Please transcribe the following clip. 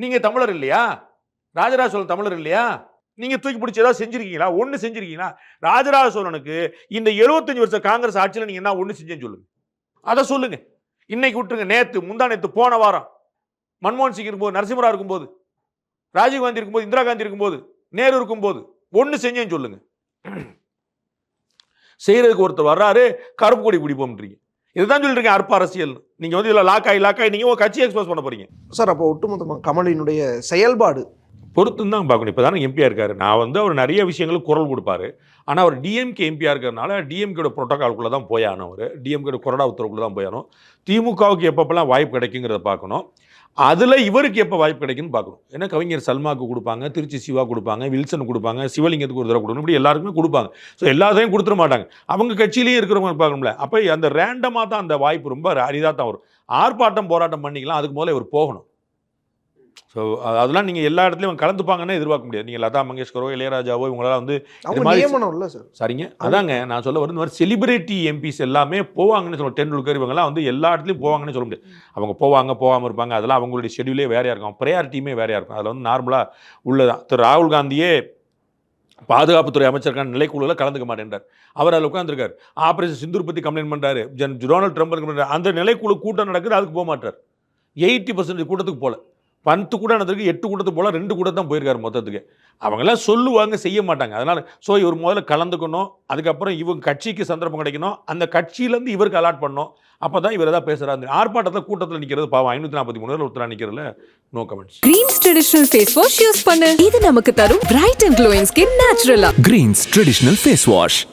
நீங்க தமிழர் இல்லையா? ராஜராஜ சோழன் தமிழர் இல்லையா? நீங்க தூக்கி பிடிச்சி ஏதாவது செஞ்சிருக்கீங்களா? ஒண்ணு செஞ்சிருக்கீங்களா? ராஜராஜ சோழனுக்கு இந்த 75 வருஷம் காங்கிரஸ் ஆட்சியில நீங்க என்ன ஒண்ணு செஞ்சேன்னு சொல்லுங்க. அத சொல்லுங்க. இன்னைக்கு விட்டுருங்க. நேத்து, முந்தா நேத்து, போன வாரம் மன்மோகன் சிங் இருக்கும்போது, நரசிம்மராவ் இருக்கும்போது, ராஜீவ் காந்தி இருக்கும்போது, இந்திரா காந்தி இருக்கும்போது, நேரு இருக்கும்போது ஒண்ணு செஞ்சேன்னு சொல்லுங்க. செய்யறதுக்கு ஒருத்தர் வர்றாரு, கருப்பு கொடி பிடிப்போம்ன்றீங்க. இதுதான் சொல்லிருக்கேன் அற்ப அரசியல். நீங்க வந்து இதுல லாக் ஆகி நீங்க உங்க கட்சி எக்ஸ்போஸ் பண்ண போறீங்க சார். அப்போ ஒட்டுமொத்தமாக கமலினுடைய செயல்பாடு பொறுத்து தான் பார்க்கணும். இப்போதானே எம்பியா இருக்காரு. நான் வந்து அவர் நிறைய விஷயங்களுக்கு குரல் கொடுப்பாரு. ஆனால் அவர் டிஎம்கே எம்பியா இருக்கிறதுனால டிஎம்கேட புரோட்டோகால்குள்ளே தான் போயானோம். அவர் டிஎம்கேட கொறடா உத்தரவுக்குள்ளே தான் போயானோம். திமுகவுக்கு எப்பப்பெல்லாம் வாய்ப்பு கிடைக்குங்கிறத பார்க்கணும். அதில் இவருக்கு எப்போ வாய்ப்பு கிடைக்குன்னு பார்க்கணும். ஏன்னா கவிஞர் சல்மாவுக்கு கொடுப்பாங்க, திருச்சி சிவா கொடுப்பாங்க, வில்சன் கொடுப்பாங்க, சிவலிங்கத்துக்கு ஒரு தடவை கொடுக்கணும், இப்படி எல்லாருக்குமே கொடுப்பாங்க. ஸோ எல்லாத்தையும் கொடுத்துட மாட்டாங்க. அவங்க கட்சியிலேயே இருக்கிறவங்க பார்க்கணும்ல. அப்போ அந்த ரேண்டமாக தான் அந்த வாய்ப்பு ரொம்ப அரிதாக தான் வரும். ஆர்ப்பாட்டம் போராட்டம் பண்ணிக்கலாம், அதுக்கு முதல்ல இவர் போகணும். ஸோ அதெல்லாம் நீங்கள் எல்லா இடத்துலையும் கலந்துப்பாங்கன்னு எதிர்பார்க்க முடியாது. நீங்கள் லதா மங்கேஷ்கரோ இளையராஜாவோ இவங்களாம் வந்து நியமனம்ல சார். சரிங்க, அதாங்க நான் சொல்ல வருது. இந்த மாதிரி செலிபிரிட்டி எம்பிஸ் எல்லாமே போவாங்கன்னு சொல்லுவோம். டெண்டுல்கர் இவங்கெல்லாம் வந்து எல்லா இடத்துலையும் போவாங்கன்னு சொல்ல முடியாது. அவங்க போவாங்க, போகாமல் இருப்பாங்க. அதெல்லாம் அவங்களுடைய ஷெடியூலே வேறையாக இருக்கும், ப்ரையாரிட்டியுமே வேறையாக இருக்கும். அதில் வந்து நார்மலாக உள்ளதான். திரு ராகுல் காந்தியே பாதுகாப்புத்துறை அமைச்சருக்கான நிலைக்குழுவில் கலந்துக்க மாட்டேன்றார். அவர் அதில் உட்காந்துருக்காரு. ஆபரேஷன் சிந்தூர் பற்றி கம்ப்ளைண்ட் பண்ணுறாரு, டொனால்டு ட்ரம்ப். அந்த நிலைக்குழு கூட்டம் நடக்குது, அதுக்கு போக மாட்டார். 80% கூட்டத்துக்கு போகல. 10 கூட்டம் நடந்திருக்கு, 8 கூட்டத்துக்கு போல 2 கூட்டம் தான் போயிருக்காரு மொத்தத்துக்கு. அவங்கெல்லாம் சொல்லுவாங்க, செய்ய மாட்டாங்க. அதனால் இவர் முதல்ல கலந்துக்கணும். அதுக்கப்புறம் இவங்க கட்சிக்கு சந்தர்ப்பம் கிடைக்கணும். அந்த கட்சியிலேருந்து இவருக்கு அலாட் பண்ணணும். அப்போ தான் இவர் எதாவது பேசுகிறாரு. ஆர்ப்பாட்டத்தில் கூட்டத்தில் நிற்கிறது பாவம். 543 ஒருத்தர் நிற்கிறதுல no comments. Greens traditional face wash use பண்ணு. இது நமக்கு தரும் பிரைட் அண்ட் க்ளோயிங் ஸ்கின் நேச்சுரலா. Greens traditional face wash.